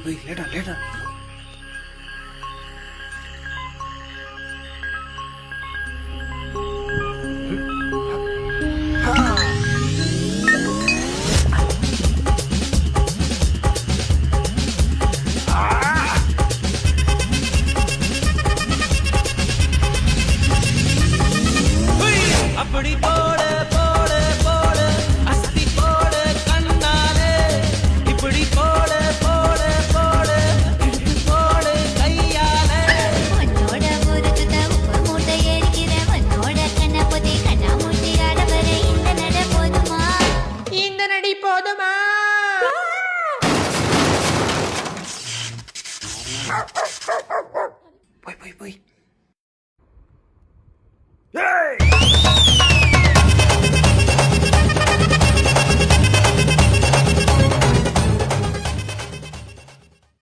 லேட்டா லேட்டா. அப்படி போடு போடு போடு அஸ்தி போடு கண்ணாலே இப்படி போடு போடு போடு இழுத்து போடு கையாலே உன்னோட ஊருக்கு உப்பு மூட்டை ஏறிக்கிறேன் உன்னோட கண்ணபதி கண்ணாமூட்டி ஆடவர இந்த நட போதுமா இந்த நடி போதுமா? போய் போய் போய்